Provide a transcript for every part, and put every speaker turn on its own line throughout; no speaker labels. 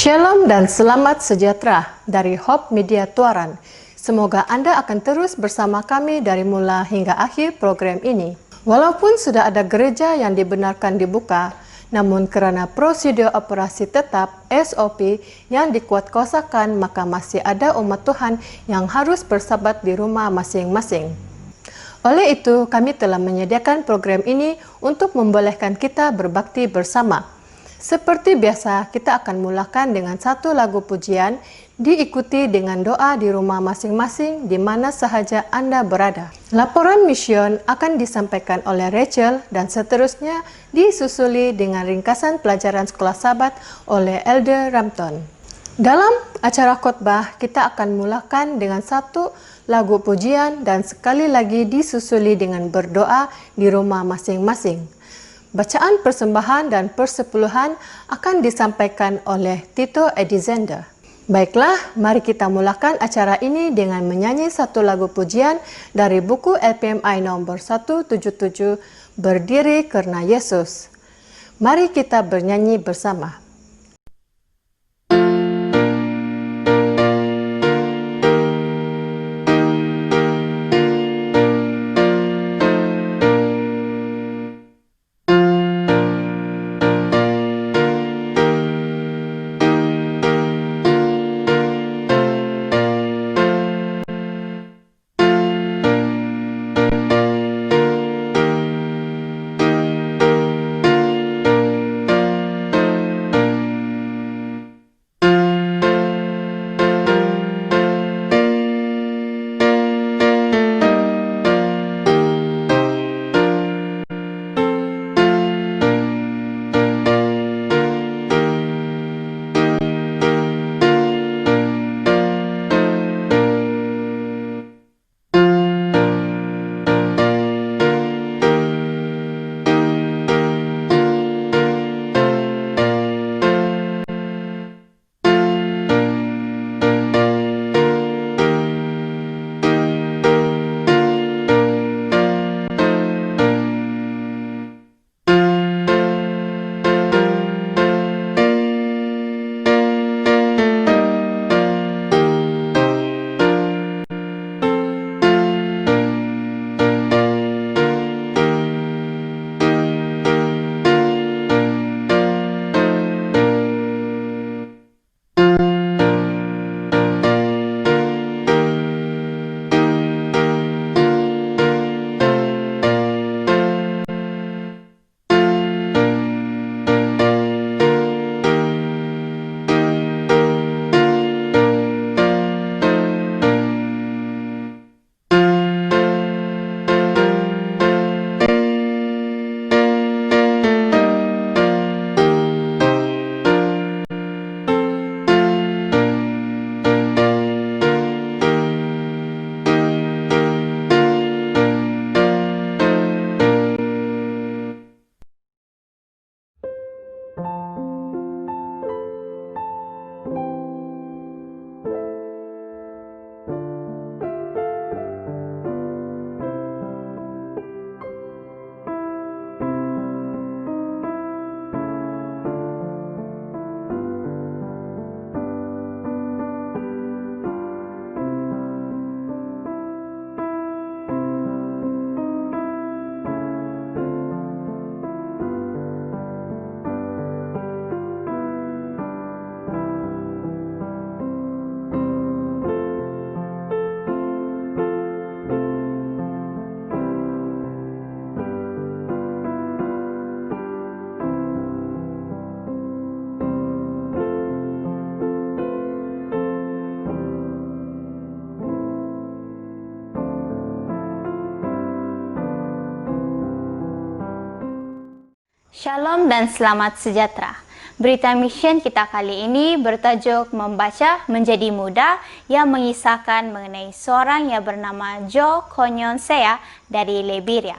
Shalom dan selamat sejahtera dari Hope Media Tuaran. Semoga Anda akan terus bersama kami dari mula hingga akhir program ini. Walaupun sudah ada gereja yang dibenarkan dibuka, namun karena prosedur operasi tetap SOP yang dikuatkuasakan, maka masih ada umat Tuhan yang harus bersabat di rumah masing-masing. Oleh itu, kami telah menyediakan program ini untuk membolehkan kita berbakti bersama. Seperti biasa, kita akan mulakan dengan satu lagu pujian, diikuti dengan doa di rumah masing-masing di mana sahaja Anda berada. Laporan mision akan disampaikan oleh Rachel dan seterusnya disusuli dengan ringkasan pelajaran sekolah Sabat oleh Elder Rampton. Dalam acara khotbah, kita akan mulakan dengan satu lagu pujian dan sekali lagi disusuli dengan berdoa di rumah masing-masing. Bacaan persembahan dan persepuluhan akan disampaikan oleh Tito Edizender. Baiklah, mari kita mulakan acara ini dengan menyanyi satu lagu pujian dari buku LPMI nomor 177, Berdiri Karena Yesus. Mari kita bernyanyi bersama.
Shalom dan selamat sejahtera. Berita mission kita kali ini bertajuk Membaca Menjadi Mudah yang mengisahkan mengenai seorang yang bernama Joe Conyonsea dari Liberia.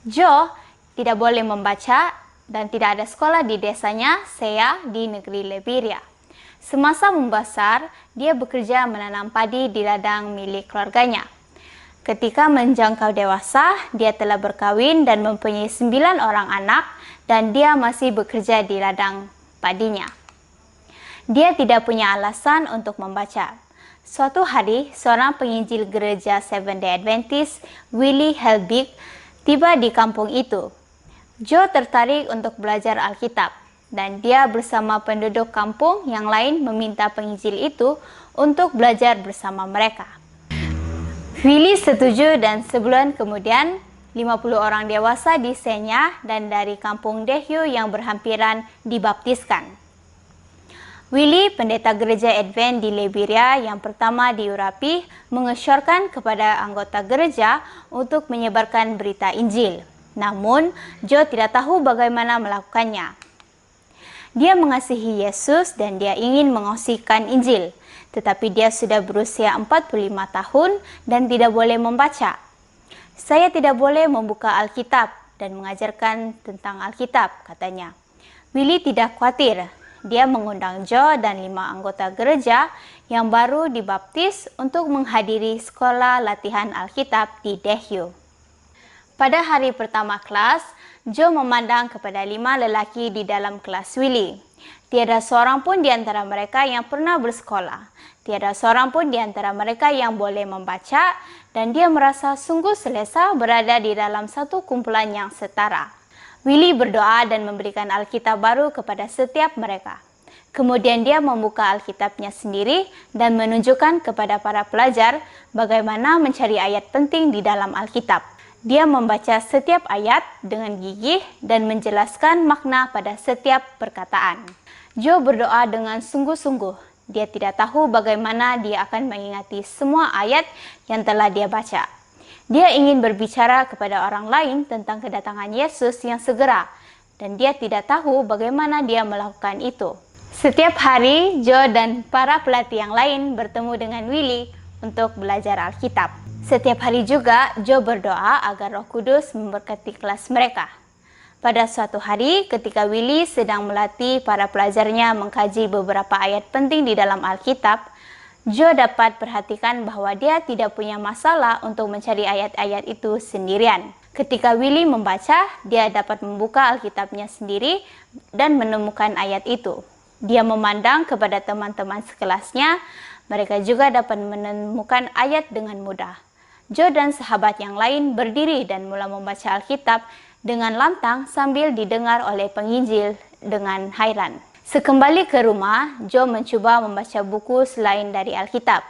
Joe tidak boleh membaca dan tidak ada sekolah di desanya, Sea, di negeri Liberia. Semasa membesar, dia bekerja menanam padi di ladang milik keluarganya. Ketika menjangkau dewasa, dia telah berkawin dan mempunyai 9 orang anak, dan dia masih bekerja di ladang padinya. Dia tidak punya alasan untuk membaca. Suatu hari, seorang penginjil gereja Seventh-day Adventist, Willie Helbig, tiba di kampung itu. Joe tertarik untuk belajar Alkitab, dan dia bersama penduduk kampung yang lain meminta penginjil itu untuk belajar bersama mereka. Willie setuju dan sebulan kemudian 50 orang dewasa di Senya dan dari kampung Dehyu yang berhampiran dibaptiskan. Willie, pendeta gereja Advent di Liberia yang pertama di Urapi, mengesyorkan kepada anggota gereja untuk menyebarkan berita Injil. Namun, Joe tidak tahu bagaimana melakukannya. Dia mengasihi Yesus dan dia ingin mengosikan Injil, tetapi dia sudah berusia 45 tahun dan tidak boleh membaca. Saya tidak boleh membuka Alkitab dan mengajarkan tentang Alkitab, katanya. Willie tidak khawatir. Dia mengundang Joe dan 5 anggota gereja yang baru dibaptis untuk menghadiri sekolah latihan Alkitab di Dehyu. Pada hari pertama kelas, Joe memandang kepada 5 lelaki di dalam kelas Willie. Tiada seorang pun di antara mereka yang pernah bersekolah. Tiada seorang pun di antara mereka yang boleh membaca, dan dia merasa sungguh selesa berada di dalam satu kumpulan yang setara. Willie berdoa dan memberikan Alkitab baru kepada setiap mereka. Kemudian dia membuka Alkitabnya sendiri dan menunjukkan kepada para pelajar bagaimana mencari ayat penting di dalam Alkitab. Dia membaca setiap ayat dengan gigih dan menjelaskan makna pada setiap perkataan. Joe berdoa dengan sungguh-sungguh. Dia tidak tahu bagaimana dia akan mengingati semua ayat yang telah dia baca. Dia ingin berbicara kepada orang lain tentang kedatangan Yesus yang segera, dan dia tidak tahu bagaimana dia melakukan itu. Setiap hari, Joe dan para pelatih yang lain bertemu dengan Willie untuk belajar Alkitab. Setiap hari juga, Joe berdoa agar Roh Kudus memberkati kelas mereka. Pada suatu hari, ketika Willie sedang melatih para pelajarnya mengkaji beberapa ayat penting di dalam Alkitab, Joe dapat perhatikan bahwa dia tidak punya masalah untuk mencari ayat-ayat itu sendirian. Ketika Willie membaca, dia dapat membuka Alkitabnya sendiri dan menemukan ayat itu. Dia memandang kepada teman-teman sekelasnya, mereka juga dapat menemukan ayat dengan mudah. Joe dan sahabat yang lain berdiri dan mulai membaca Alkitab dengan lantang sambil didengar oleh penginjil dengan hairan. Sekembali ke rumah, Joe mencoba membaca buku selain dari Alkitab.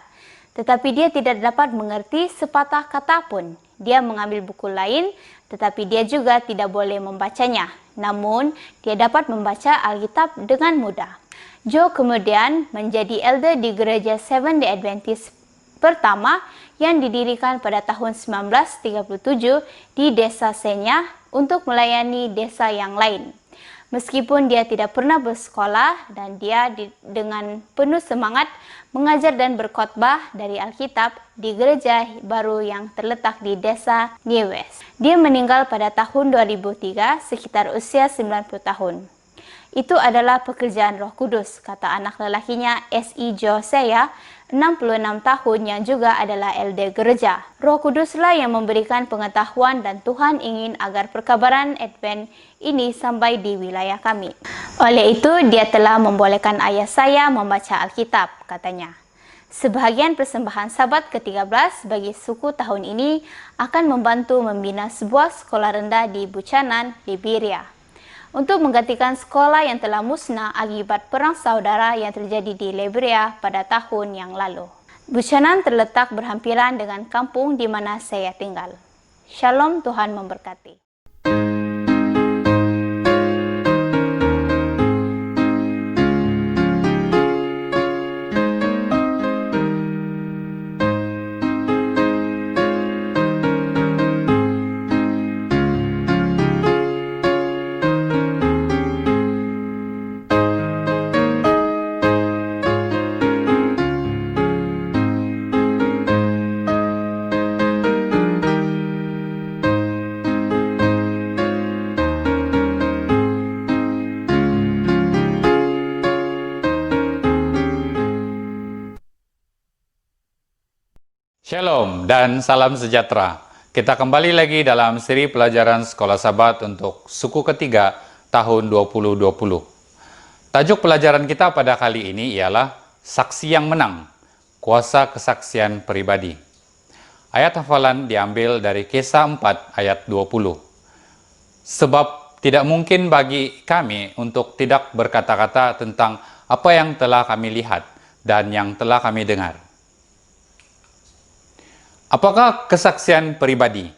Tetapi dia tidak dapat mengerti sepatah kata pun. Dia mengambil buku lain, tetapi dia juga tidak boleh membacanya. Namun, dia dapat membaca Alkitab dengan mudah. Joe kemudian menjadi elder di gereja Seventh-day Adventist pertama yang didirikan pada tahun 1937 di desa Senya untuk melayani desa yang lain. Meskipun dia tidak pernah bersekolah dan dia dengan penuh semangat mengajar dan berkhotbah dari Alkitab di gereja baru yang terletak di desa New West. Dia meninggal pada tahun 2003 sekitar usia 90 tahun. Itu adalah pekerjaan Roh Kudus, kata anak lelakinya S.E. Josiah, 66 tahun yang juga adalah elder gereja. Roh Kuduslah yang memberikan pengetahuan dan Tuhan ingin agar perkabaran Advent ini sampai di wilayah kami. Oleh itu, dia telah membolehkan ayah saya membaca Alkitab, katanya. Sebahagian persembahan Sabat ke-13 bagi suku tahun ini akan membantu membina sebuah sekolah rendah di Buchanan, Liberia, untuk menggantikan sekolah yang telah musnah akibat perang saudara yang terjadi di Liberia pada tahun yang lalu. Buchanan terletak berhampiran dengan kampung di mana saya tinggal. Shalom, Tuhan memberkati.
Shalom dan salam sejahtera. Kita kembali lagi dalam seri pelajaran Sekolah Sabat untuk suku ketiga tahun 2020. Tajuk pelajaran kita pada kali ini ialah Saksi yang Menang, Kuasa Kesaksian Pribadi. Ayat hafalan diambil dari Kisah 4 ayat 20. Sebab tidak mungkin bagi kami untuk tidak berkata-kata tentang apa yang telah kami lihat dan yang telah kami dengar. Apakah kesaksian pribadi?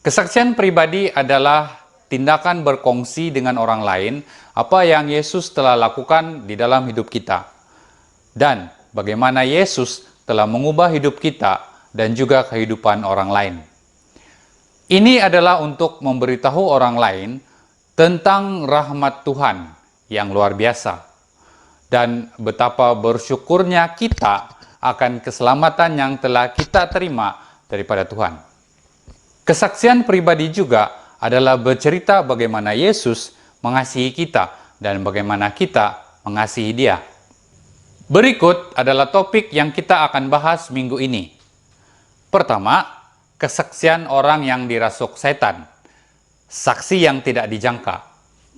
Kesaksian pribadi adalah tindakan berkongsi dengan orang lain apa yang Yesus telah lakukan di dalam hidup kita dan bagaimana Yesus telah mengubah hidup kita dan juga kehidupan orang lain. Ini adalah untuk memberitahu orang lain tentang rahmat Tuhan yang luar biasa dan betapa bersyukurnya kita akan keselamatan yang telah kita terima daripada Tuhan. Kesaksian pribadi juga adalah bercerita bagaimana Yesus mengasihi kita dan bagaimana kita mengasihi Dia. Berikut adalah topik yang kita akan bahas minggu ini. Pertama, kesaksian orang yang dirasuk setan, saksi yang tidak dijangka.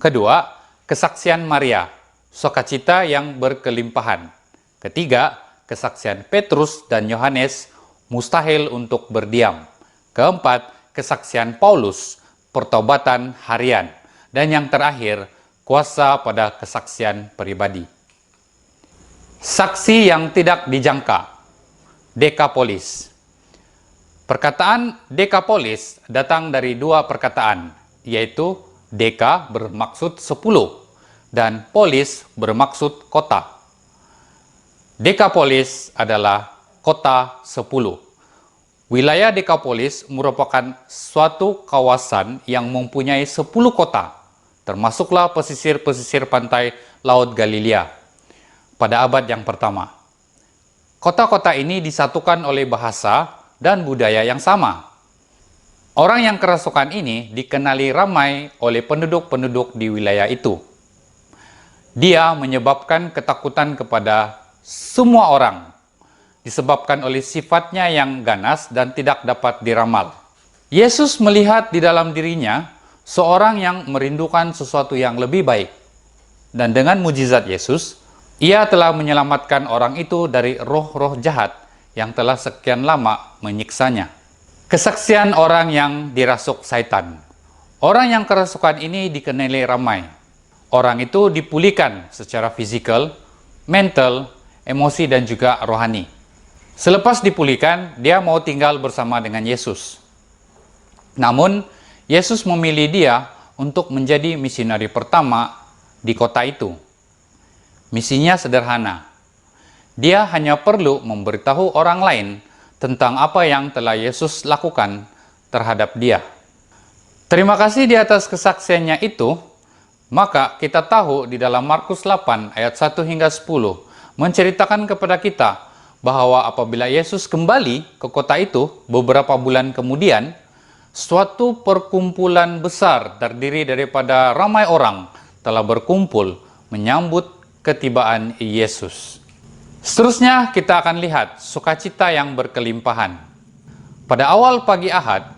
Kedua, kesaksian Maria, sukacita yang berkelimpahan. Ketiga, kesaksian Petrus dan Yohanes, mustahil untuk berdiam. Keempat, kesaksian Paulus, pertobatan harian. Dan yang terakhir, kuasa pada kesaksian pribadi. Saksi yang tidak dijangka, Dekapolis. Perkataan Dekapolis datang dari dua perkataan, yaitu Deka bermaksud 10 dan polis bermaksud kota. Dekapolis adalah kota 10. Wilayah Dekapolis merupakan suatu kawasan yang mempunyai 10 kota, termasuklah pesisir-pesisir pantai Laut Galilea pada abad yang pertama. Kota-kota ini disatukan oleh bahasa dan budaya yang sama. Orang yang kerasukan ini dikenali ramai oleh penduduk-penduduk di wilayah itu. Dia menyebabkan ketakutan kepada semua orang, disebabkan oleh sifatnya yang ganas dan tidak dapat diramal. Yesus melihat di dalam dirinya seorang yang merindukan sesuatu yang lebih baik. Dan dengan mujizat Yesus, Ia telah menyelamatkan orang itu dari roh-roh jahat yang telah sekian lama menyiksanya. Kesaksian orang yang dirasuk syaitan. Orang yang kerasukan ini dikenali ramai. Orang itu dipulihkan secara fisikal, mental, emosi dan juga rohani. Selepas dipulihkan, dia mau tinggal bersama dengan Yesus. Namun, Yesus memilih dia untuk menjadi misionari pertama di kota itu. Misinya sederhana. Dia hanya perlu memberitahu orang lain tentang apa yang telah Yesus lakukan terhadap dia. Terima kasih di atas kesaksiannya itu, maka kita tahu di dalam Markus 8 ayat 1 hingga 10 menceritakan kepada kita bahwa apabila Yesus kembali ke kota itu beberapa bulan kemudian, suatu perkumpulan besar terdiri daripada ramai orang telah berkumpul menyambut ketibaan Yesus. Seterusnya kita akan lihat sukacita yang berkelimpahan. Pada awal pagi Ahad,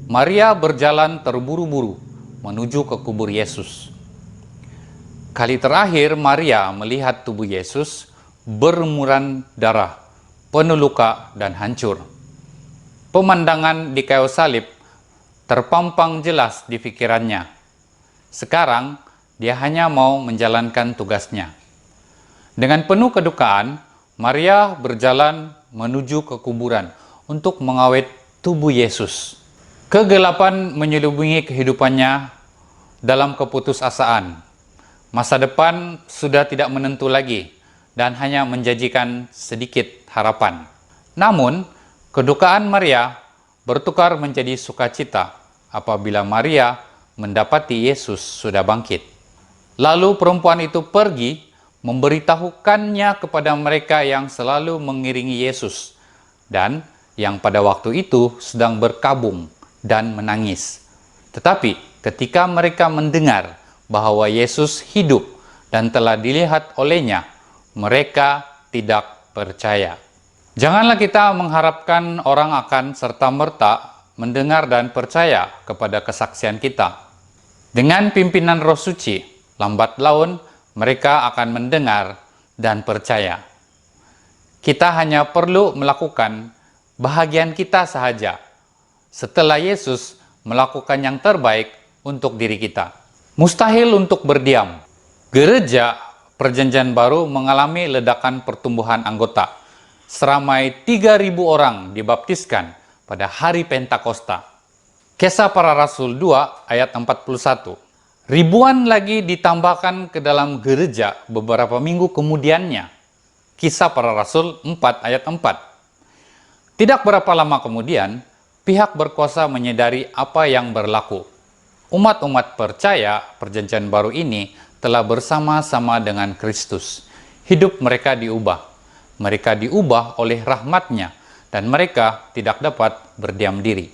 Maria berjalan terburu-buru menuju ke kubur Yesus. Kali terakhir Maria melihat tubuh Yesus berlumuran darah, penuh luka dan hancur. Pemandangan di kayu salib terpampang jelas di pikirannya. Sekarang dia hanya mau menjalankan tugasnya. Dengan penuh kedukaan, Maria berjalan menuju ke kuburan untuk mengawet tubuh Yesus. Kegelapan menyelubungi kehidupannya dalam keputusasaan. Masa depan sudah tidak menentu lagi dan hanya menjanjikan sedikit harapan. Namun, kedukaan Maria bertukar menjadi sukacita apabila Maria mendapati Yesus sudah bangkit. Lalu perempuan itu pergi memberitahukannya kepada mereka yang selalu mengiringi Yesus dan yang pada waktu itu sedang berkabung dan menangis. Tetapi ketika mereka mendengar bahwa Yesus hidup dan telah dilihat olehnya, mereka tidak percaya. Janganlah kita mengharapkan orang akan serta-merta mendengar dan percaya kepada kesaksian kita. Dengan pimpinan Roh Suci, Lambat laun mereka akan mendengar dan percaya. Kita hanya perlu melakukan bahagian kita sahaja setelah Yesus melakukan yang terbaik untuk diri kita. Mustahil untuk berdiam. Gereja Perjanjian Baru mengalami ledakan pertumbuhan anggota. Seramai 3.000 orang dibaptiskan pada hari Pentakosta. Kisah Para Rasul 2 ayat 41. Ribuan lagi ditambahkan ke dalam gereja beberapa minggu kemudiannya. Kisah Para Rasul 4 ayat 4. Tidak berapa lama kemudian, pihak berkuasa menyadari apa yang berlaku. Umat-umat percaya Perjanjian Baru ini telah bersama-sama dengan Kristus. Hidup mereka diubah. Mereka diubah oleh rahmat-Nya dan mereka tidak dapat berdiam diri.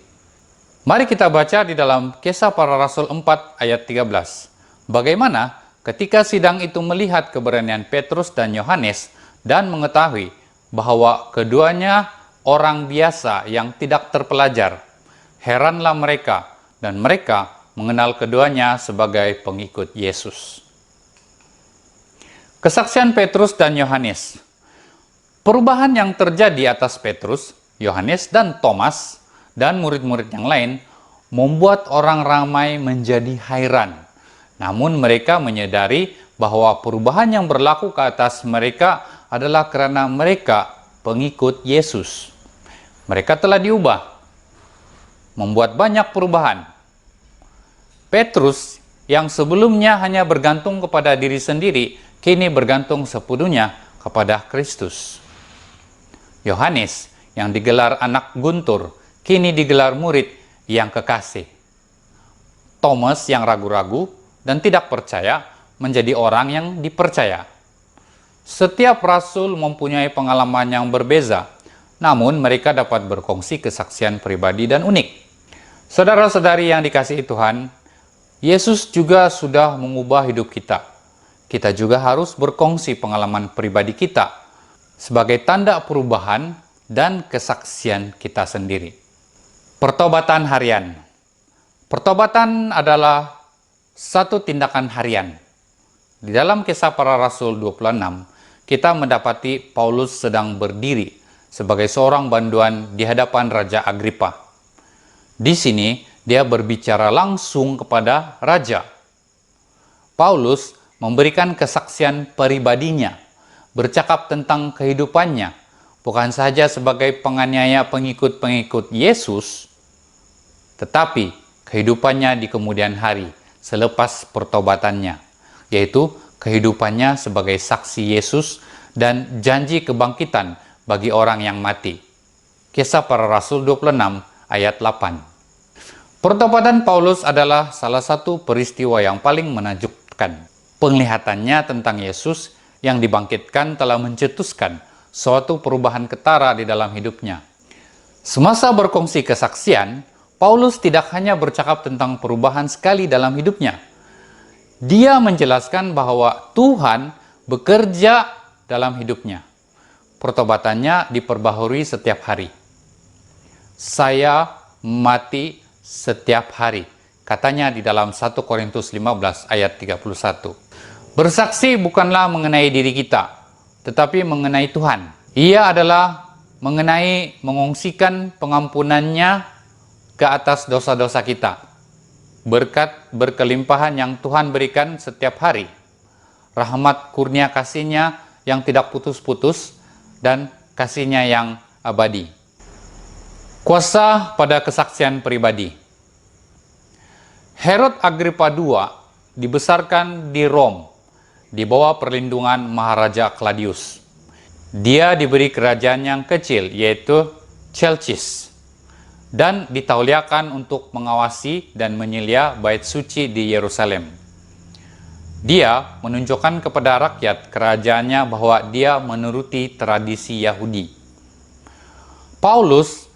Mari kita baca di dalam Kisah Para Rasul 4 ayat 13. Bagaimana ketika sidang itu melihat keberanian Petrus dan Yohanes dan mengetahui bahwa keduanya orang biasa yang tidak terpelajar. Heranlah mereka dan mereka mengenal keduanya sebagai pengikut Yesus. Kesaksian Petrus dan Yohanes. Perubahan yang terjadi atas Petrus, Yohanes, dan Thomas, dan murid-murid yang lain, membuat orang ramai menjadi hairan. Namun mereka menyadari bahwa perubahan yang berlaku ke atas mereka adalah karena mereka pengikut Yesus. Mereka telah diubah, membuat banyak perubahan. Petrus yang sebelumnya hanya bergantung kepada diri sendiri, kini bergantung sepenuhnya kepada Kristus. Yohanes yang digelar anak guntur, kini digelar murid yang kekasih. Thomas yang ragu-ragu dan tidak percaya menjadi orang yang dipercaya. Setiap rasul mempunyai pengalaman yang berbeza, namun mereka dapat berkongsi kesaksian pribadi dan unik. Saudara-saudari yang dikasihi Tuhan, Yesus juga sudah mengubah hidup kita. Kita juga harus berkongsi pengalaman pribadi kita sebagai tanda perubahan dan kesaksian kita sendiri. Pertobatan harian. Pertobatan adalah satu tindakan harian. Di dalam Kisah Para Rasul 26, kita mendapati Paulus sedang berdiri sebagai seorang banduan di hadapan Raja Agripa. Di sini, dia berbicara langsung kepada Raja. Paulus memberikan kesaksian pribadinya, bercakap tentang kehidupannya, bukan saja sebagai penganiaya pengikut-pengikut Yesus, tetapi kehidupannya di kemudian hari selepas pertobatannya, yaitu kehidupannya sebagai saksi Yesus dan janji kebangkitan bagi orang yang mati. Kisah Para Rasul 26 ayat 8. Pertobatan Paulus adalah salah satu peristiwa yang paling menakjubkan. Penglihatannya tentang Yesus yang dibangkitkan telah mencetuskan suatu perubahan ketara di dalam hidupnya. Semasa berkongsi kesaksian, Paulus tidak hanya bercakap tentang perubahan sekali dalam hidupnya. Dia menjelaskan bahwa Tuhan bekerja dalam hidupnya. Pertobatannya diperbaharui setiap hari. Saya mati setiap hari, katanya di dalam 1 Korintus 15 ayat 31. Bersaksi bukanlah mengenai diri kita, tetapi mengenai Tuhan. Ia adalah mengenai mengungsikan pengampunannya ke atas dosa-dosa kita. Berkat berkelimpahan yang Tuhan berikan setiap hari. Rahmat kurnia kasih-Nya yang tidak putus-putus dan kasih-Nya yang abadi. Kuasa pada kesaksian pribadi. Herod Agripa II dibesarkan di Rom di bawah perlindungan Maharaja Claudius. Dia diberi kerajaan yang kecil, yaitu Chelcis, dan ditauliakan untuk mengawasi dan menyelia bait suci di Yerusalem. Dia menunjukkan kepada rakyat kerajaannya bahwa dia menuruti tradisi Yahudi. Paulus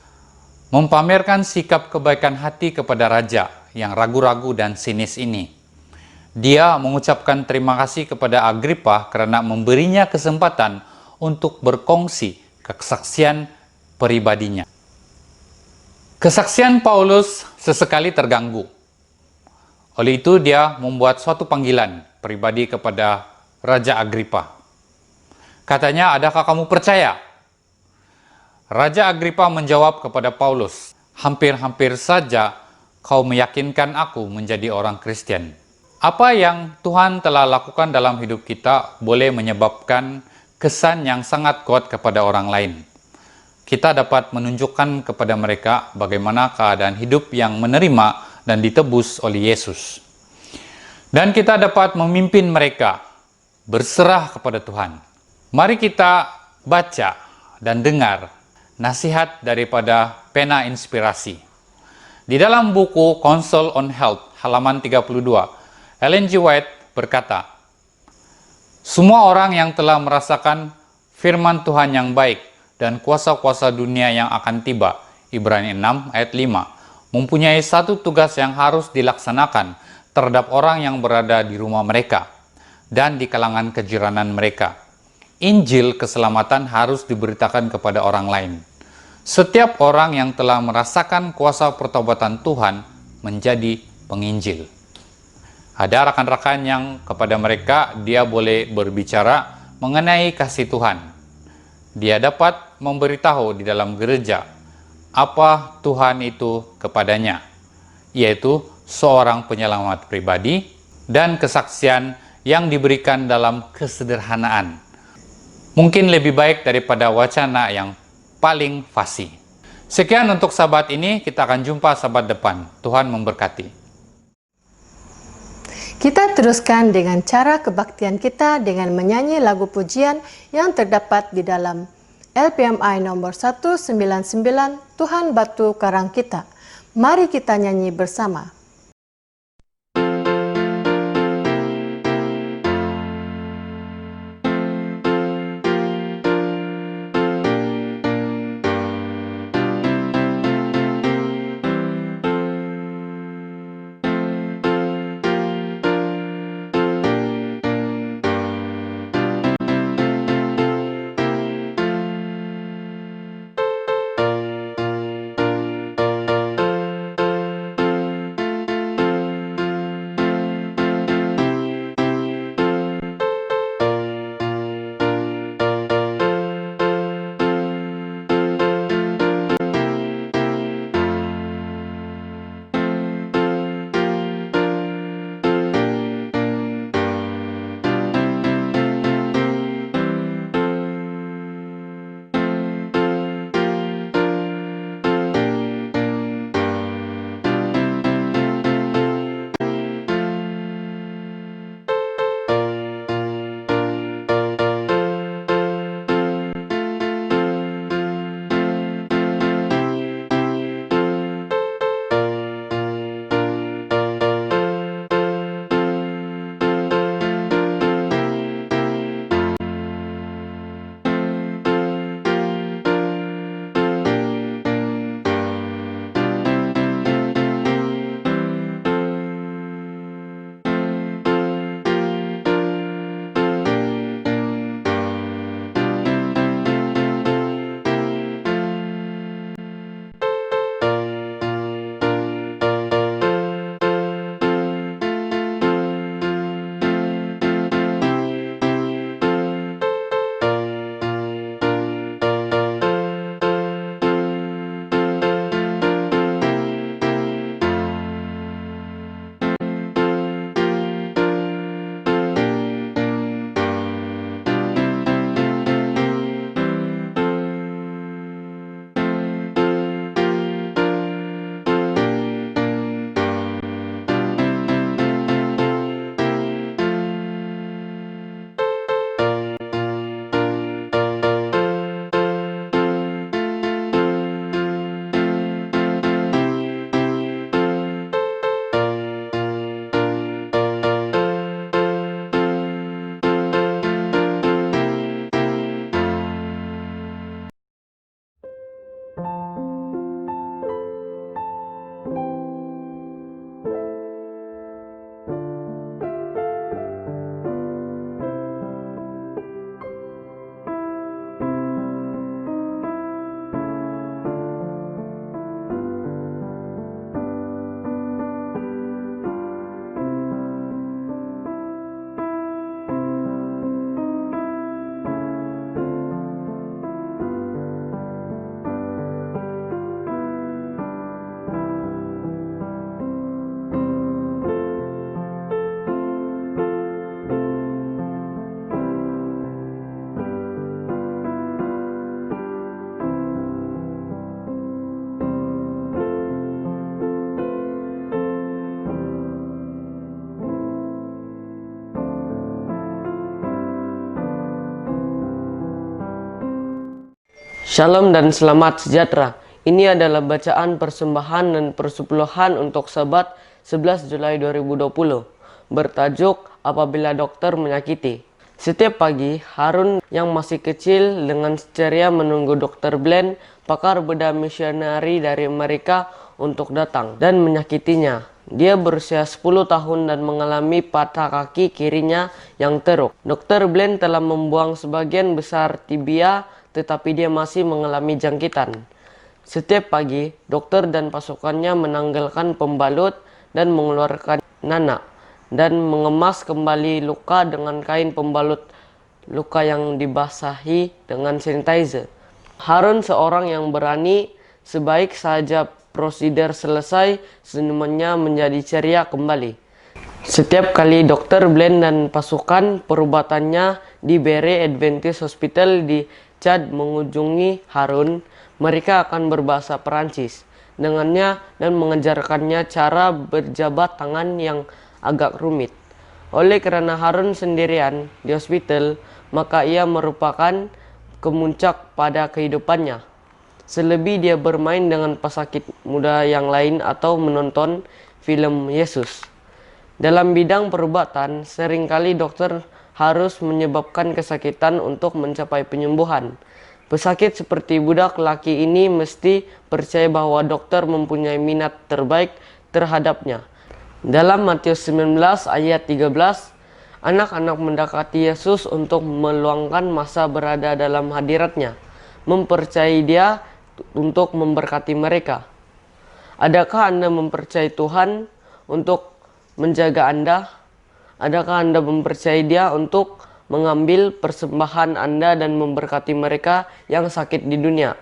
mempamerkan sikap kebaikan hati kepada raja yang ragu-ragu dan sinis ini. Dia mengucapkan terima kasih kepada Agripa karena memberinya kesempatan untuk berkongsi kesaksian pribadinya. Kesaksian Paulus sesekali terganggu. Oleh itu dia membuat suatu panggilan pribadi kepada Raja Agripa. Katanya, "Adakah kamu percaya?" Raja Agripa menjawab kepada Paulus, "Hampir-hampir saja kau meyakinkan aku menjadi orang Kristen." Apa yang Tuhan telah lakukan dalam hidup kita boleh menyebabkan kesan yang sangat kuat kepada orang lain. Kita dapat menunjukkan kepada mereka bagaimana keadaan hidup yang menerima dan ditebus oleh Yesus. Dan kita dapat memimpin mereka berserah kepada Tuhan. Mari kita baca dan dengar nasihat daripada pena inspirasi. Di dalam buku Counsel on Health, halaman 32, Ellen G. White berkata, "Semua orang yang telah merasakan firman Tuhan yang baik dan kuasa-kuasa dunia yang akan tiba, Ibrani 6 ayat 5, mempunyai satu tugas yang harus dilaksanakan terhadap orang yang berada di rumah mereka dan di kalangan kejiranan mereka. Injil keselamatan harus diberitakan kepada orang lain. Setiap orang yang telah merasakan kuasa pertobatan Tuhan menjadi penginjil." Ada rekan-rekan yang kepada mereka dia boleh berbicara mengenai kasih Tuhan. Dia dapat memberitahu di dalam gereja apa Tuhan itu kepadanya, yaitu seorang penyelamat pribadi dan kesaksian yang diberikan dalam kesederhanaan. Mungkin lebih baik daripada wacana yang paling fasih. Sekian untuk sahabat ini, kita akan jumpa sahabat depan. Tuhan memberkati.
Kita teruskan dengan cara kebaktian kita dengan menyanyi lagu pujian yang terdapat di dalam LPMI nomor 199, Tuhan Batu Karang Kita. Mari kita nyanyi bersama.
Shalom dan selamat sejahtera. Ini adalah bacaan persembahan dan persepuluhan untuk Sabat 11 Julai 2020. Bertajuk Apabila Dokter Menyakiti. Setiap pagi, Harun yang masih kecil dengan ceria menunggu Dr. Bland, pakar bedah misionari dari Amerika, untuk datang dan menyakitinya. Dia berusia 10 tahun dan mengalami patah kaki kirinya yang teruk. Dr. Bland telah membuang sebagian besar tibia, tetapi dia masih mengalami jangkitan. Setiap pagi, dokter dan pasukannya menanggalkan pembalut dan mengeluarkan nanak dan mengemas kembali luka dengan kain pembalut luka yang dibasahi dengan sanitizer. Harun seorang yang berani. Sebaik saja prosedur selesai, senyumannya menjadi ceria kembali. Setiap kali Dr. Bland dan pasukan perubatannya di Berea Adventist Hospital di Chad mengunjungi Harun, mereka akan berbahasa Perancis dengannya dan mengajarkannya cara berjabat tangan yang agak rumit. Oleh karena Harun sendirian di hospital, maka ia merupakan kemuncak pada kehidupannya. Selebih dia bermain dengan pesakit muda yang lain atau menonton film Yesus. Dalam bidang perubatan, seringkali dokter harus menyebabkan kesakitan untuk mencapai penyembuhan. Pesakit seperti budak laki ini mesti percaya bahwa dokter mempunyai minat terbaik terhadapnya. Dalam Matius 19 ayat 13, anak-anak mendekati Yesus untuk meluangkan masa berada dalam hadiratnya, mempercayai dia untuk memberkati mereka. Adakah Anda mempercayai Tuhan untuk menjaga Anda? Adakah Anda mempercayai Dia untuk mengambil persembahan Anda dan memberkati mereka yang sakit di dunia?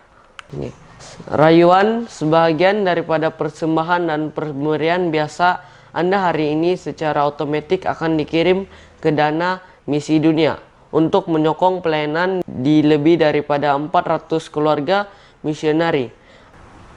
Rayuan sebagian daripada persembahan dan pemberian biasa Anda hari ini secara otomatis akan dikirim ke dana misi dunia untuk menyokong pelayanan di lebih daripada 400 keluarga misionari.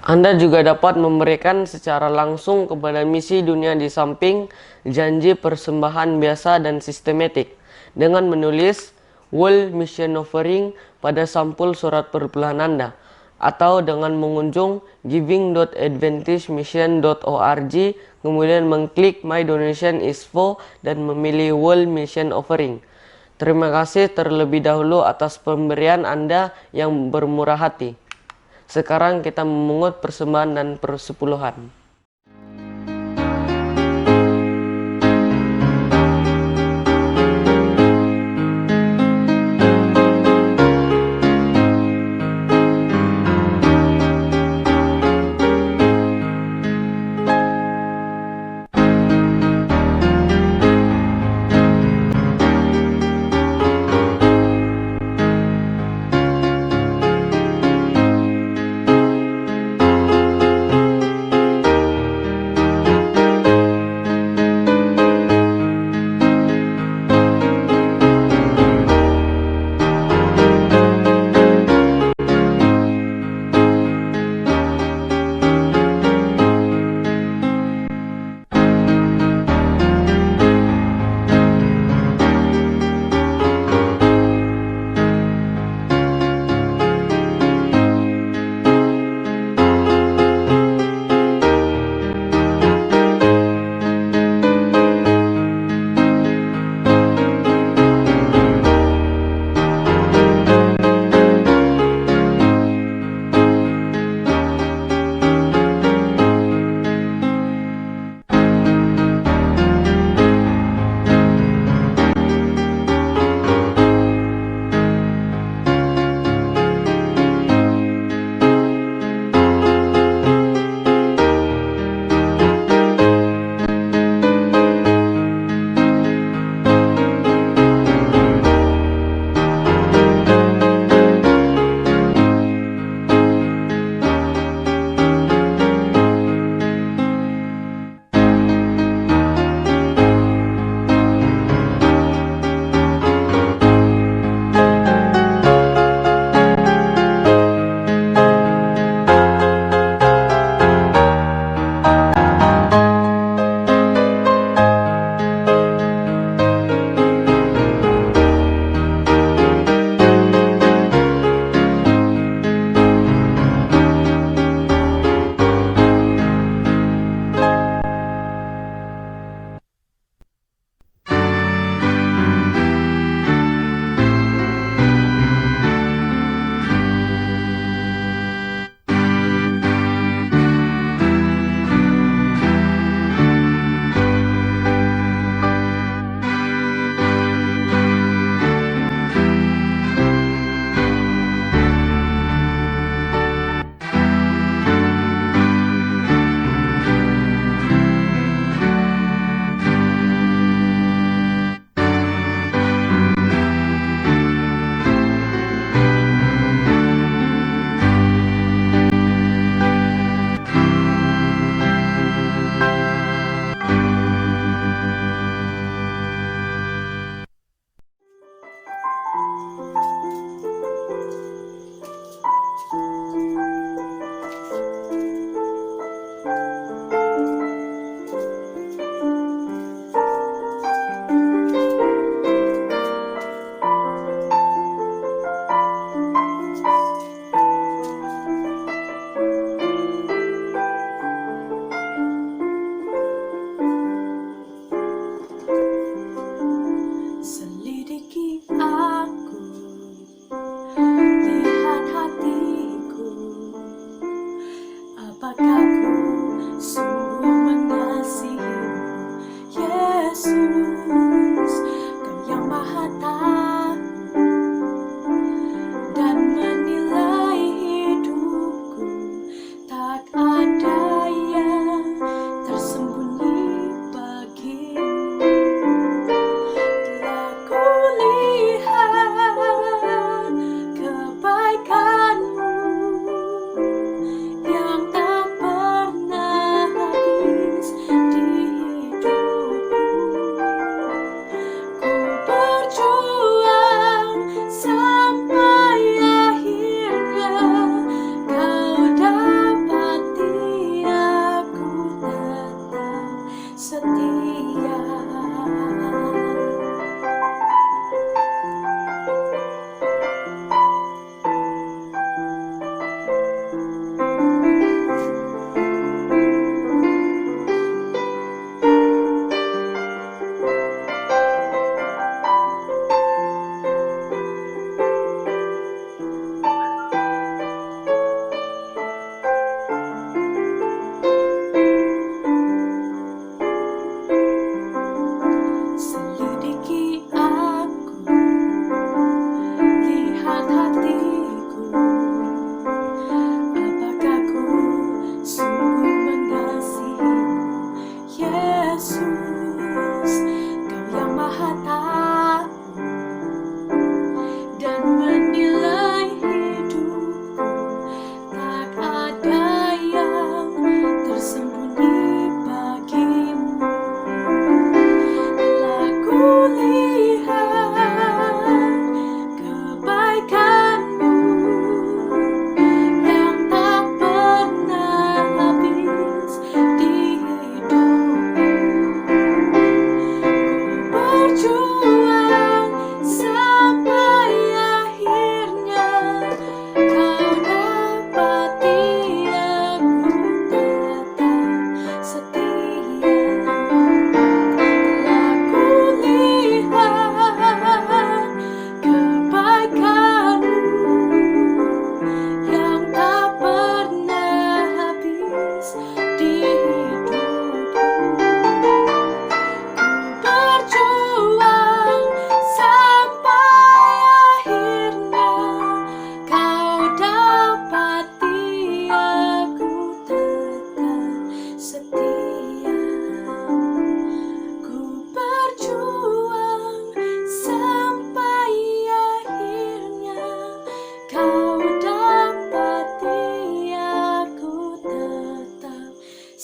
Anda juga dapat memberikan secara langsung kepada misi dunia di samping janji persembahan biasa dan sistematik dengan menulis World Mission Offering pada sampul surat perpuluhan Anda, atau dengan mengunjung giving.adventistmission.org, kemudian mengklik My Donation is For dan memilih World Mission Offering. Terima kasih terlebih dahulu atas pemberian Anda yang bermurah hati. Sekarang kita memungut persembahan dan persepuluhan.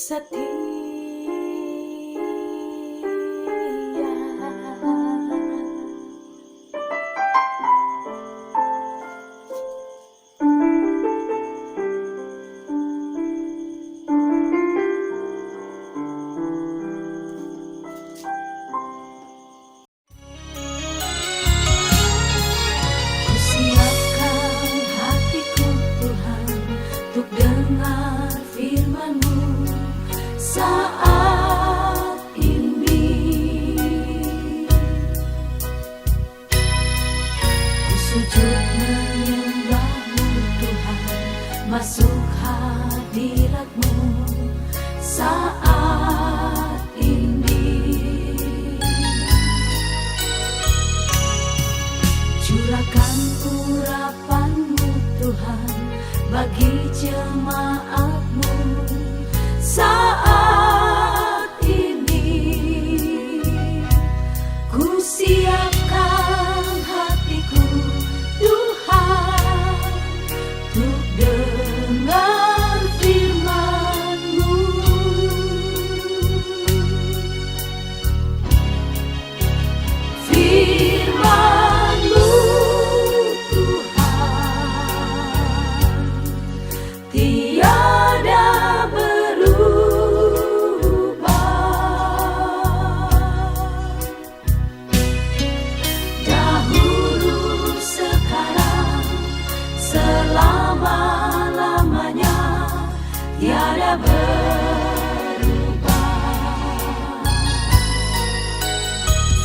setia. Siapkan hatiku Tuhan untuk dengar firman-Mu saat ini. Ku sujud menyembah-Mu Tuhan, masuk hadirat-Mu saat ini. Curahkan urapan-Mu Tuhan bagi jemaat-Mu saat ini. Ku siapkan hatiku Tuhan untuk dengar firman-Mu. Firman-Mu tiada berubah, dahulu, sekarang, selama-lamanya, tiada berubah.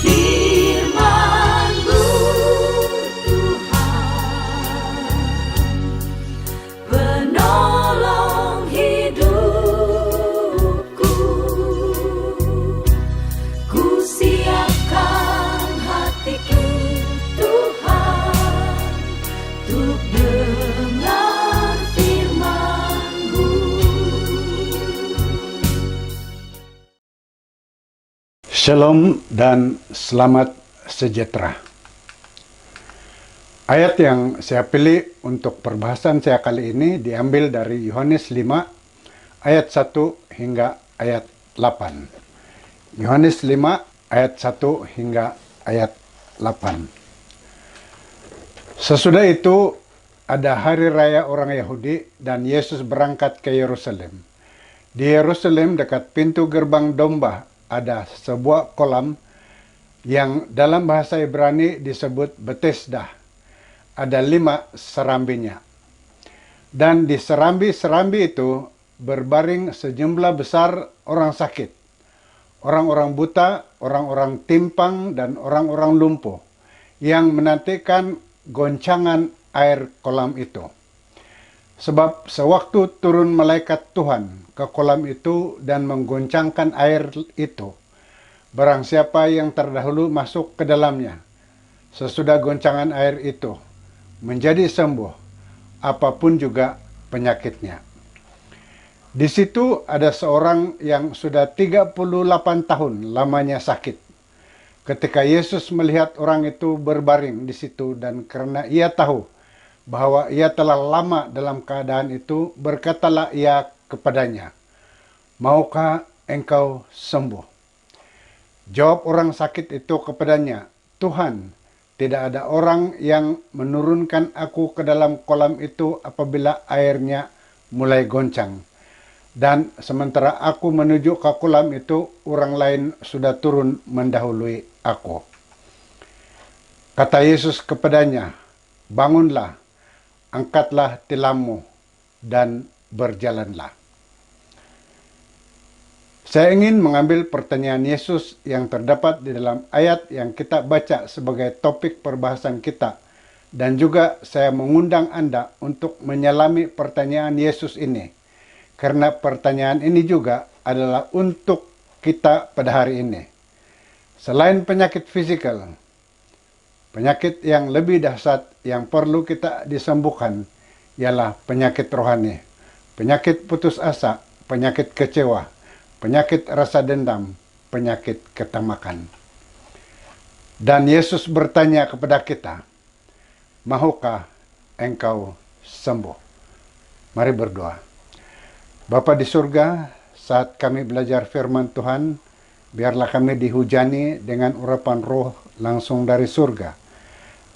Firman-Mu penolong hidupku, ku siapkan hatiku Tuhan untuk dengar firman-Mu.
Shalom dan selamat sejahtera. Ayat yang saya pilih untuk perbahasan saya kali ini diambil dari Yohanes 5 ayat 1 hingga ayat 8. Yohanes 5 ayat 1 hingga ayat 8. Sesudah itu ada hari raya orang Yahudi dan Yesus berangkat ke Yerusalem. Di Yerusalem dekat pintu gerbang domba ada sebuah kolam yang dalam bahasa Ibrani disebut Betesda. Ada 5 serambinya. Dan di serambi-serambi itu berbaring sejumlah besar orang sakit, orang-orang buta, orang-orang timpang, dan orang-orang lumpuh yang menantikan goncangan air kolam itu. Sebab sewaktu turun malaikat Tuhan ke kolam itu dan menggoncangkan air itu, barang siapa yang terdahulu masuk ke dalamnya, sesudah goncangan air itu, menjadi sembuh, apapun juga penyakitnya. Di situ ada seorang yang sudah 38 tahun lamanya sakit. Ketika Yesus melihat orang itu berbaring di situ dan karena ia tahu bahwa ia telah lama dalam keadaan itu, berkatalah ia kepadanya, "Maukah engkau sembuh?" Jawab orang sakit itu kepadanya, "Tuhan, tidak ada orang yang menurunkan aku ke dalam kolam itu apabila airnya mulai goncang. Dan sementara aku menuju ke kolam itu, orang lain sudah turun mendahului aku." Kata Yesus kepadanya, "Bangunlah, angkatlah tilammu, dan berjalanlah." Saya ingin mengambil pertanyaan Yesus yang terdapat di dalam ayat yang kita baca sebagai topik perbahasan kita. Dan juga saya mengundang Anda untuk menyelami pertanyaan Yesus ini. Karena pertanyaan ini juga adalah untuk kita pada hari ini. Selain penyakit fisikal, penyakit yang lebih dahsyat yang perlu kita disembuhkan ialah penyakit rohani, penyakit putus asa, penyakit kecewa, penyakit rasa dendam, penyakit ketamakan. Dan Yesus bertanya kepada kita, "Maukah engkau sembuh?" Mari berdoa. Bapa di surga, saat kami belajar firman Tuhan, biarlah kami dihujani dengan urapan roh langsung dari surga,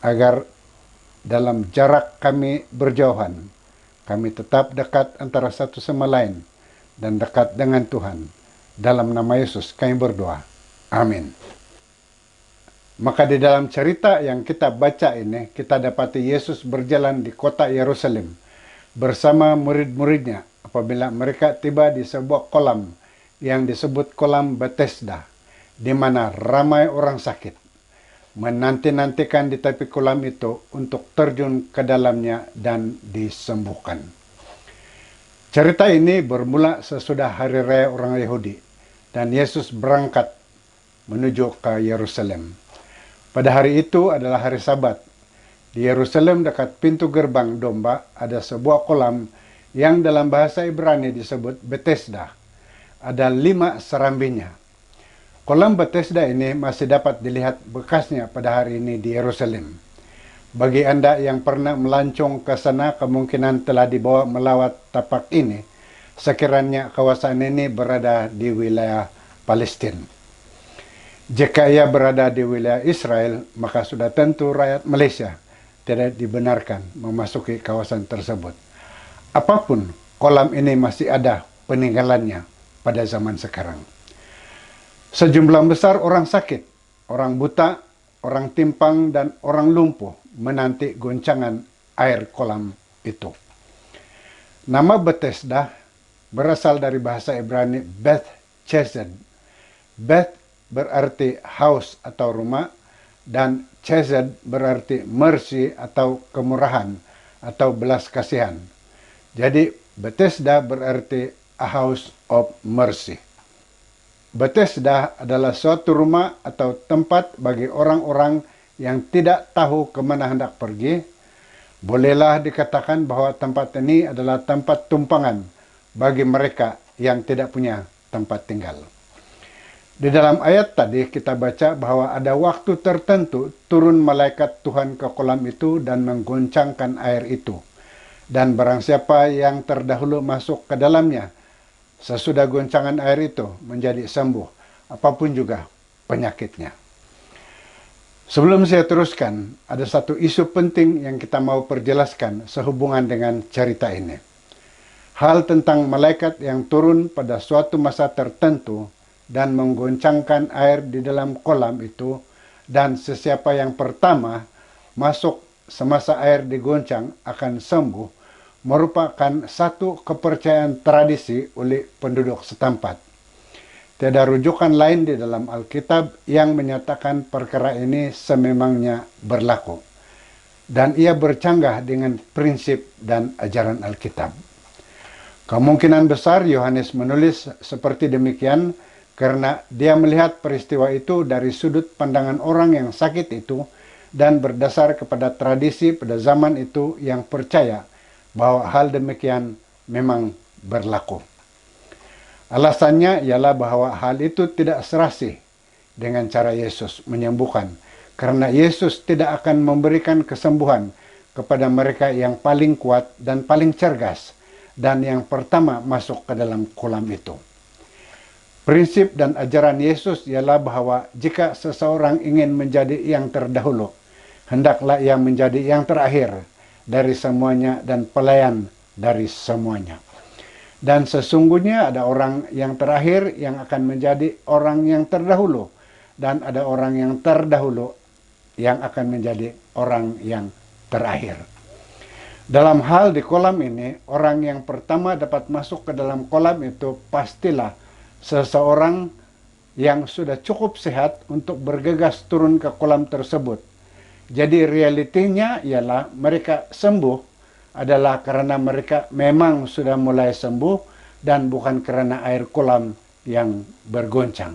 agar dalam jarak kami berjauhan, kami tetap dekat antara satu sama lain dan dekat dengan Tuhan. Dalam nama Yesus kami berdoa. Amin. Maka di dalam cerita yang kita baca ini, kita dapati Yesus berjalan di kota Yerusalem bersama murid-muridnya apabila mereka tiba di sebuah kolam yang disebut kolam Bethesda, di mana ramai orang sakit menanti-nantikan di tepi kolam itu untuk terjun ke dalamnya dan disembuhkan. Cerita ini bermula sesudah hari raya orang Yahudi dan Yesus berangkat menuju ke Yerusalem. Pada hari itu adalah hari Sabat. Di Yerusalem dekat pintu gerbang domba ada sebuah kolam yang dalam bahasa Ibrani disebut Bethesda. Ada 5 serambinya. Kolam Bethesda ini masih dapat dilihat bekasnya pada hari ini di Yerusalem. Bagi Anda yang pernah melancong ke sana, kemungkinan telah dibawa melawat tapak ini, sekiranya kawasan ini berada di wilayah Palestina. Jika ia berada di wilayah Israel, maka sudah tentu rakyat Malaysia tidak dibenarkan memasuki kawasan tersebut. Apapun, kolam ini masih ada peninggalannya pada zaman sekarang. Sejumlah besar orang sakit, orang buta, orang timpang, dan orang lumpuh menanti goncangan air kolam itu. Nama Bethesda berasal dari bahasa Ibrani Beth Chesed. Beth berarti house atau rumah, dan Chesed berarti mercy atau kemurahan atau belas kasihan. Jadi Bethesda berarti a house of mercy. Bethesda adalah suatu rumah atau tempat bagi orang-orang yang tidak tahu kemana hendak pergi. Bolehlah dikatakan bahwa tempat ini adalah tempat tumpangan bagi mereka yang tidak punya tempat tinggal. Di dalam ayat tadi kita baca bahwa ada waktu tertentu turun malaikat Tuhan ke kolam itu dan menggoncangkan air itu. Dan barang siapa yang terdahulu masuk ke dalamnya, sesudah goncangan air itu menjadi sembuh, apapun juga penyakitnya. Sebelum saya teruskan, ada satu isu penting yang kita mau perjelaskan sehubungan dengan cerita ini. Hal tentang malaikat yang turun pada suatu masa tertentu dan menggoncangkan air di dalam kolam itu, dan sesiapa yang pertama masuk semasa air digoncang akan sembuh, merupakan satu kepercayaan tradisi oleh penduduk setempat. Tiada rujukan lain di dalam Alkitab yang menyatakan perkara ini sememangnya berlaku, dan ia bercanggah dengan prinsip dan ajaran Alkitab. Kemungkinan besar Yohanes menulis seperti demikian karena dia melihat peristiwa itu dari sudut pandangan orang yang sakit itu dan berdasar kepada tradisi pada zaman itu yang percaya bahwa hal demikian memang berlaku. Alasannya ialah bahwa hal itu tidak serasi dengan cara Yesus menyembuhkan, karena Yesus tidak akan memberikan kesembuhan kepada mereka yang paling kuat dan paling cergas dan yang pertama masuk ke dalam kolam itu. Prinsip dan ajaran Yesus ialah bahwa jika seseorang ingin menjadi yang terdahulu, hendaklah ia menjadi yang terakhir dari semuanya dan pelayan dari semuanya. Dan sesungguhnya ada orang yang terakhir yang akan menjadi orang yang terdahulu, dan ada orang yang terdahulu yang akan menjadi orang yang terakhir. Dalam hal di kolam ini, orang yang pertama dapat masuk ke dalam kolam itu pastilah seseorang yang sudah cukup sehat untuk bergegas turun ke kolam tersebut. Jadi realitinya ialah mereka sembuh adalah karena mereka memang sudah mulai sembuh dan bukan karena air kolam yang bergoncang.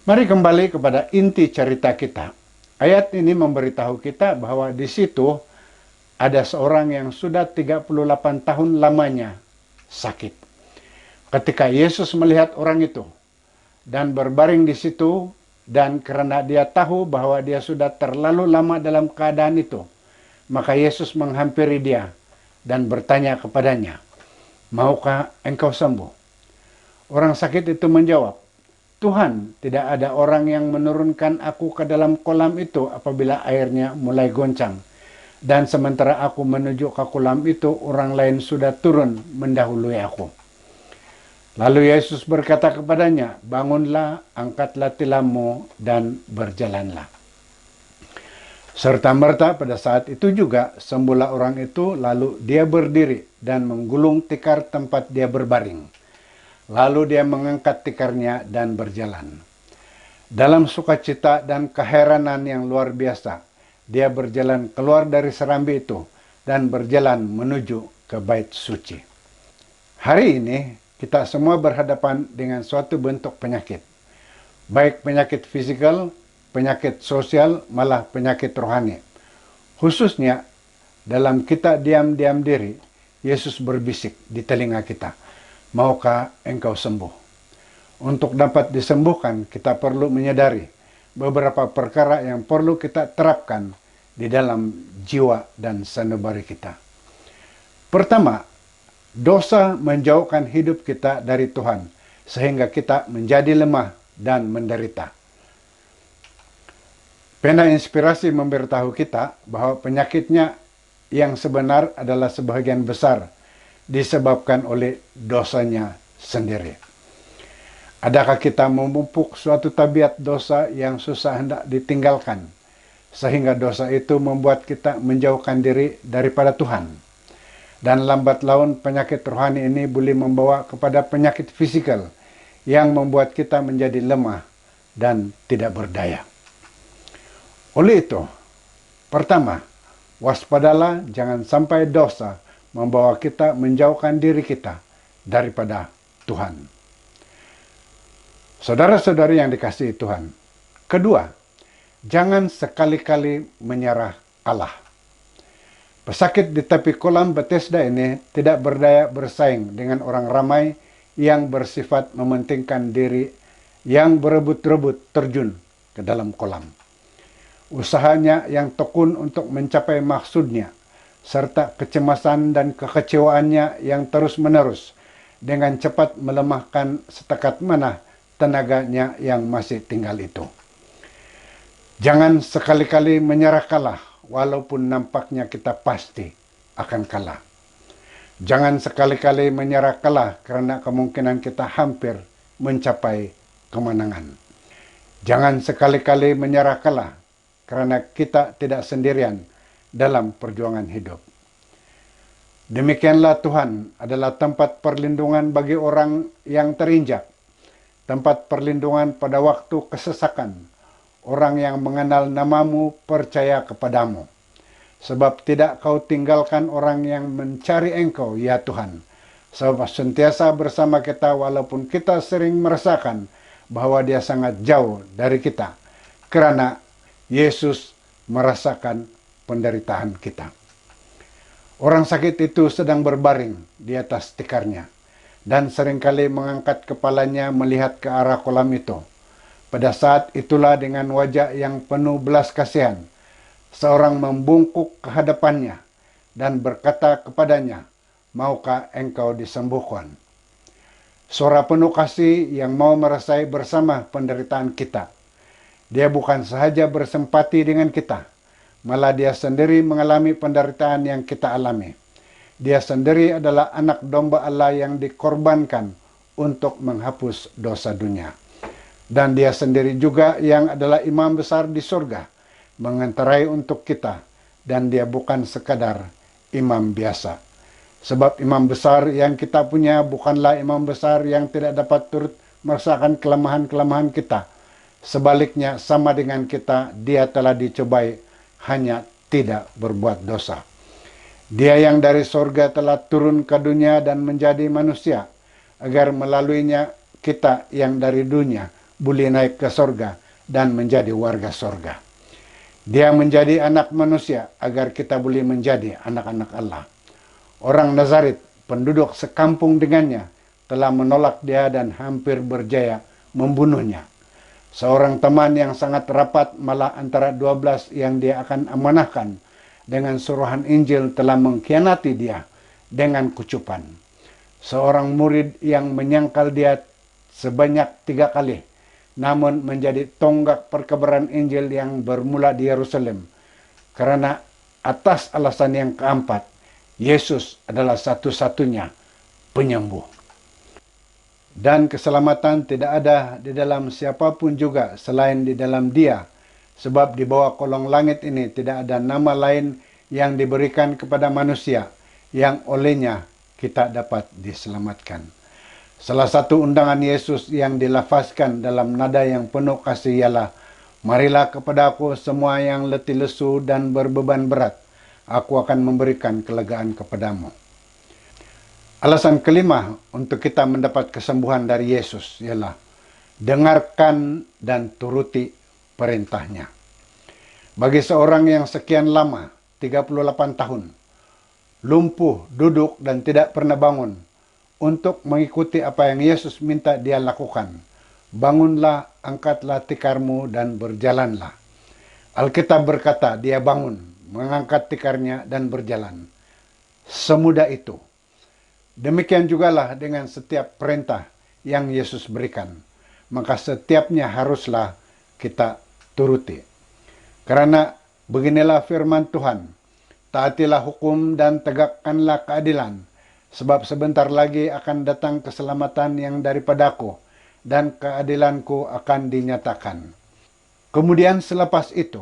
Mari kembali kepada inti cerita kita. Ayat ini memberitahu kita bahwa di situ ada seorang yang sudah 38 tahun lamanya sakit. Ketika Yesus melihat orang itu dan berbaring di situ, dan karena dia tahu bahwa dia sudah terlalu lama dalam keadaan itu, maka Yesus menghampiri dia dan bertanya kepadanya, "Maukah engkau sembuh?" Orang sakit itu menjawab, Tuhan, tidak ada orang yang menurunkan aku ke dalam kolam itu apabila airnya mulai goncang. Dan sementara aku menuju ke kolam itu, orang lain sudah turun mendahului aku. Lalu Yesus berkata kepadanya, bangunlah, angkatlah tilammu, dan berjalanlah. Serta-merta pada saat itu juga sembuhlah orang itu, lalu dia berdiri dan menggulung tikar tempat dia berbaring. Lalu dia mengangkat tikarnya dan berjalan. Dalam sukacita dan keheranan yang luar biasa, dia berjalan keluar dari serambi itu dan berjalan menuju ke bait suci. Hari ini kita semua berhadapan dengan suatu bentuk penyakit. Baik penyakit fisikal, penyakit sosial, malah penyakit rohani. Khususnya dalam kita diam-diam diri, Yesus berbisik di telinga kita, maukah engkau sembuh? Untuk dapat disembuhkan, kita perlu menyadari beberapa perkara yang perlu kita terapkan di dalam jiwa dan sanubari kita. Pertama, dosa menjauhkan hidup kita dari Tuhan, sehingga kita menjadi lemah dan menderita. Pena Inspirasi memberitahu kita bahwa penyakitnya yang sebenar adalah sebagian besar disebabkan oleh dosanya sendiri. Adakah kita memupuk suatu tabiat dosa yang susah hendak ditinggalkan, sehingga dosa itu membuat kita menjauhkan diri daripada Tuhan? Dan lambat laun penyakit rohani ini boleh membawa kepada penyakit fisikal yang membuat kita menjadi lemah dan tidak berdaya. Oleh itu, pertama, waspadalah jangan sampai dosa membawa kita menjauhkan diri kita daripada Tuhan. Saudara-saudari yang dikasihi Tuhan. Kedua, jangan sekali-kali menyerah kalah. Pesakit di tepi kolam Bethesda ini tidak berdaya bersaing dengan orang ramai yang bersifat mementingkan diri, yang berebut-rebut terjun ke dalam kolam. Usahanya yang tekun untuk mencapai maksudnya, serta kecemasan dan kekecewaannya yang terus-menerus dengan cepat melemahkan setakat mana tenaganya yang masih tinggal itu. Jangan sekali-kali menyerah kalah, walaupun nampaknya kita pasti akan kalah. Jangan sekali-kali menyerah kalah karena kemungkinan kita hampir mencapai kemenangan. Jangan sekali-kali menyerah kalah karena kita tidak sendirian dalam perjuangan hidup. Demikianlah Tuhan adalah tempat perlindungan bagi orang yang terinjak, tempat perlindungan pada waktu kesesakan. Orang yang mengenal namamu percaya kepadamu. Sebab tidak kau tinggalkan orang yang mencari engkau, ya Tuhan. Sebab sentiasa bersama kita walaupun kita sering merasakan bahwa dia sangat jauh dari kita. Karena Yesus merasakan penderitaan kita. Orang sakit itu sedang berbaring di atas tikarnya dan seringkali mengangkat kepalanya melihat ke arah kolam itu. Pada saat itulah dengan wajah yang penuh belas kasihan, seorang membungkuk ke hadapannya dan berkata kepadanya, maukah engkau disembuhkan? Suara penuh kasih yang mau merasai bersama penderitaan kita. Dia bukan sahaja bersempati dengan kita, malah dia sendiri mengalami penderitaan yang kita alami. Dia sendiri adalah anak domba Allah yang dikorbankan untuk menghapus dosa dunia. Dan dia sendiri juga yang adalah imam besar di surga, mengenterai untuk kita. Dan dia bukan sekadar imam biasa. Sebab imam besar yang kita punya bukanlah imam besar yang tidak dapat turut merasakan kelemahan-kelemahan kita. Sebaliknya sama dengan kita, dia telah dicobai, hanya tidak berbuat dosa. Dia yang dari sorga telah turun ke dunia dan menjadi manusia, agar melaluinya kita yang dari dunia boleh naik ke sorga dan menjadi warga sorga. Dia menjadi anak manusia agar kita boleh menjadi anak-anak Allah. Orang Nazaret, penduduk sekampung dengannya, telah menolak dia dan hampir berjaya membunuhnya. Seorang teman yang sangat rapat, malah antara 12 yang dia akan amanahkan dengan suruhan Injil, telah mengkhianati dia dengan kucupan. Seorang murid yang menyangkal dia sebanyak 3 kali, namun menjadi tonggak perkabaran Injil yang bermula di Yerusalem. Karena atas alasan yang keempat, Yesus adalah satu-satunya penyembuh. Dan keselamatan tidak ada di dalam siapapun juga selain di dalam Dia. Sebab di bawah kolong langit ini tidak ada nama lain yang diberikan kepada manusia yang olehnya kita dapat diselamatkan. Salah satu undangan Yesus yang dilafazkan dalam nada yang penuh kasih ialah, "Marilah kepadaku semua yang letih lesu dan berbeban berat, aku akan memberikan kelegaan kepadamu." Alasan kelima untuk kita mendapat kesembuhan dari Yesus ialah dengarkan dan turuti perintahnya. Bagi seorang yang sekian lama, 38 tahun, lumpuh, duduk, dan tidak pernah bangun, untuk mengikuti apa yang Yesus minta dia lakukan, bangunlah, angkatlah tikarmu, dan berjalanlah. Alkitab berkata, dia bangun, mengangkat tikarnya, dan berjalan. Semudah itu. Demikian jugalah dengan setiap perintah yang Yesus berikan. Maka setiapnya haruslah kita turuti. Karena beginilah firman Tuhan, taatilah hukum dan tegakkanlah keadilan, sebab sebentar lagi akan datang keselamatan yang daripadaku, dan keadilanku akan dinyatakan. Kemudian selepas itu,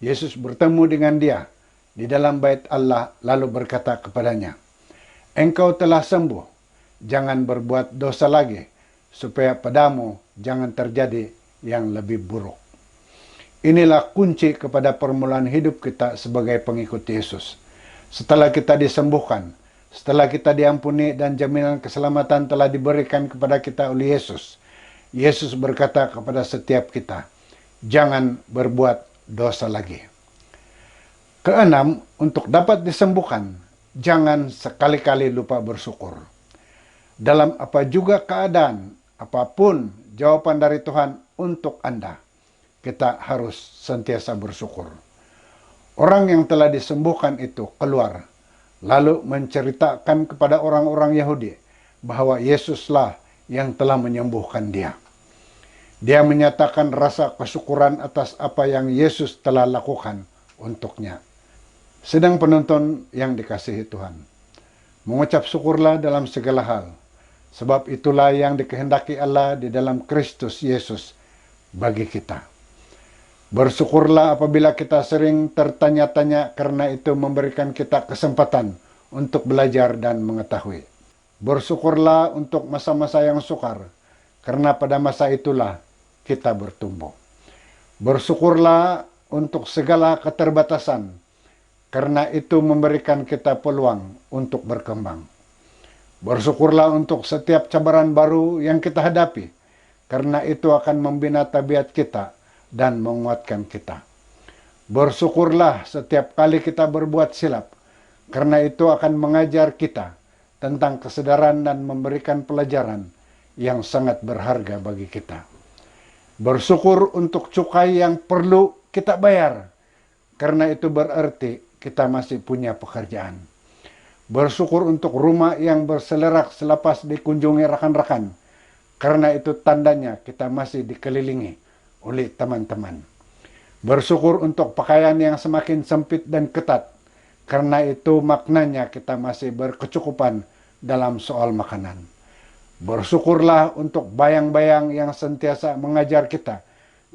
Yesus bertemu dengan dia di dalam bait Allah, lalu berkata kepadanya, "Engkau telah sembuh, jangan berbuat dosa lagi, supaya padamu jangan terjadi yang lebih buruk." Inilah kunci kepada permulaan hidup kita sebagai pengikut Yesus. Setelah kita disembuhkan, setelah kita diampuni dan jaminan keselamatan telah diberikan kepada kita oleh Yesus, Yesus berkata kepada setiap kita, jangan berbuat dosa lagi. Keenam, untuk dapat disembuhkan, jangan sekali-kali lupa bersyukur. Dalam apa juga keadaan, apapun jawaban dari Tuhan untuk Anda, kita harus sentiasa bersyukur. Orang yang telah disembuhkan itu keluar, lalu menceritakan kepada orang-orang Yahudi bahwa Yesuslah yang telah menyembuhkan dia. Dia menyatakan rasa kesyukuran atas apa yang Yesus telah lakukan untuknya. Sedang penonton yang dikasihi Tuhan, mengucap syukurlah dalam segala hal, sebab itulah yang dikehendaki Allah di dalam Kristus Yesus bagi kita. Bersyukurlah apabila kita sering tertanya-tanya, karena itu memberikan kita kesempatan untuk belajar dan mengetahui. Bersyukurlah untuk masa-masa yang sukar, karena pada masa itulah kita bertumbuh. Bersyukurlah untuk segala keterbatasan, karena itu memberikan kita peluang untuk berkembang. Bersyukurlah untuk setiap cabaran baru yang kita hadapi, karena itu akan membina tabiat kita dan menguatkan kita. Bersyukurlah setiap kali kita berbuat silap, karena itu akan mengajar kita tentang kesadaran dan memberikan pelajaran yang sangat berharga bagi kita. Bersyukur untuk cukai yang perlu kita bayar, karena itu berarti kita masih punya pekerjaan. Bersyukur untuk rumah yang berselerak selepas dikunjungi rekan-rekan, karena itu tandanya kita masih dikelilingi oleh teman-teman. Bersyukur untuk pakaian yang semakin sempit dan ketat, karena itu maknanya kita masih berkecukupan dalam soal makanan. Bersyukurlah untuk bayang-bayang yang sentiasa mengajar kita,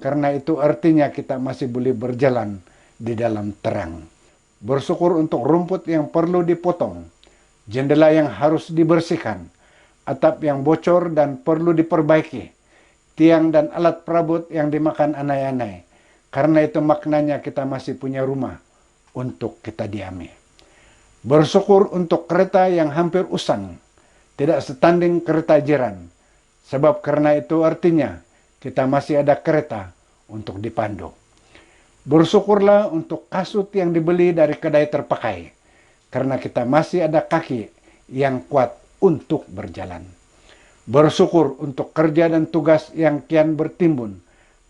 karena itu artinya kita masih boleh berjalan di dalam terang. Bersyukur untuk rumput yang perlu dipotong, jendela yang harus dibersihkan, atap yang bocor dan perlu diperbaiki, tiang dan alat perabot yang dimakan anai-anai, karena itu maknanya kita masih punya rumah untuk kita diami. Bersyukur untuk kereta yang hampir usang, tidak setanding kereta jiran, sebab karena itu artinya kita masih ada kereta untuk dipandu. Bersyukurlah untuk kasut yang dibeli dari kedai terpakai, karena kita masih ada kaki yang kuat untuk berjalan. Bersyukur untuk kerja dan tugas yang kian bertimbun,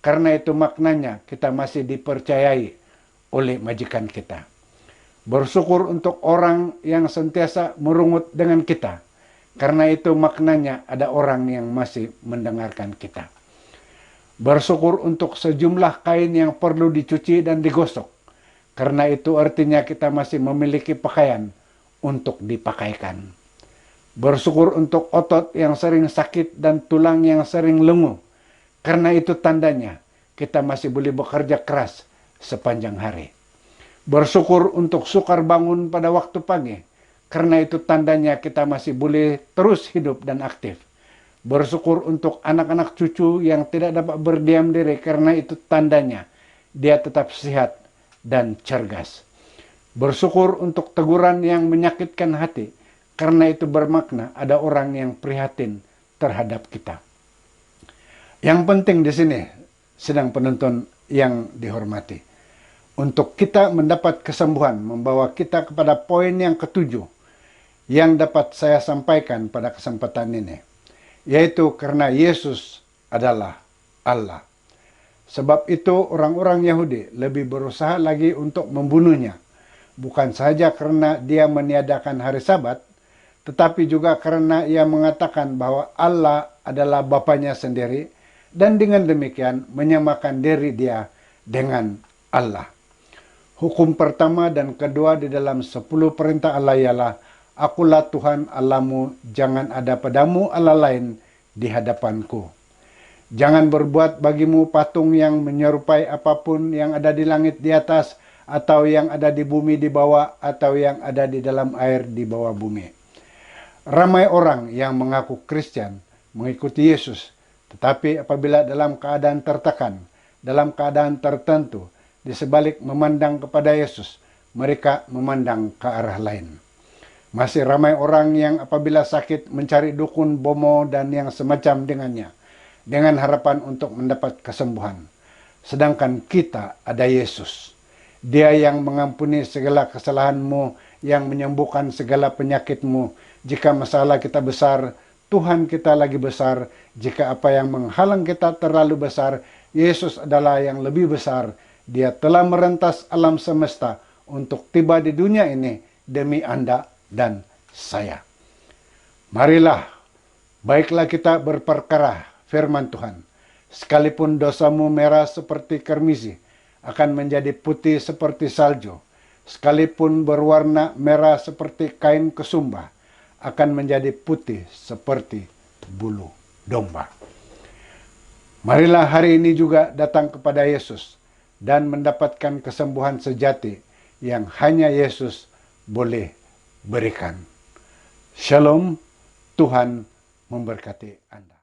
karena itu maknanya kita masih dipercayai oleh majikan kita. Bersyukur untuk orang yang sentiasa merungut dengan kita, Karena itu maknanya ada orang yang masih mendengarkan kita. Bersyukur untuk sejumlah kain yang perlu dicuci dan digosok. Karena itu artinya kita masih memiliki pakaian untuk dipakaikan. Bersyukur untuk otot yang sering sakit dan tulang yang sering lenguh. Karena itu tandanya kita masih boleh bekerja keras sepanjang hari. Bersyukur untuk sukar bangun pada waktu pagi. Karena itu tandanya kita masih boleh terus hidup dan aktif. Bersyukur untuk anak-anak cucu yang tidak dapat berdiam diri. Karena itu tandanya dia tetap sehat dan cergas. Bersyukur untuk teguran yang menyakitkan hati. Karena itu bermakna ada orang yang prihatin terhadap kita. Yang penting di sini, sedang penonton yang dihormati, untuk kita mendapat kesembuhan membawa kita kepada poin yang ketujuh yang dapat saya sampaikan pada kesempatan ini, yaitu karena Yesus adalah Allah. Sebab itu orang-orang Yahudi lebih berusaha lagi untuk membunuhnya, bukan saja karena dia meniadakan hari Sabat, tetapi juga karena ia mengatakan bahwa Allah adalah Bapanya sendiri, dan dengan demikian menyamakan diri dia dengan Allah. Hukum pertama dan kedua di dalam 10 perintah Allah ialah, Akulah Tuhan Allahmu, jangan ada padamu Allah lain di hadapanku. Jangan berbuat bagimu patung yang menyerupai apapun yang ada di langit di atas, atau yang ada di bumi di bawah, atau yang ada di dalam air di bawah bumi. Ramai orang yang mengaku Kristen mengikuti Yesus, tetapi apabila dalam keadaan tertekan, dalam keadaan tertentu, di sebalik memandang kepada Yesus, mereka memandang ke arah lain. Masih ramai orang yang apabila sakit mencari dukun, bomo, dan yang semacam dengannya, dengan harapan untuk mendapat kesembuhan. Sedangkan kita ada Yesus. Dia yang mengampuni segala kesalahanmu, yang menyembuhkan segala penyakitmu. Jika masalah kita besar, Tuhan kita lagi besar. Jika apa yang menghalang kita terlalu besar, Yesus adalah yang lebih besar. Dia telah merentas alam semesta untuk tiba di dunia ini demi Anda dan saya. Marilah, baiklah kita berperkara firman Tuhan. Sekalipun dosamu merah seperti kermisi, akan menjadi putih seperti salju. Sekalipun berwarna merah seperti kain kesumba, akan menjadi putih seperti bulu domba. Marilah hari ini juga datang kepada Yesus dan mendapatkan kesembuhan sejati yang hanya Yesus boleh berikan. Shalom, Tuhan memberkati Anda.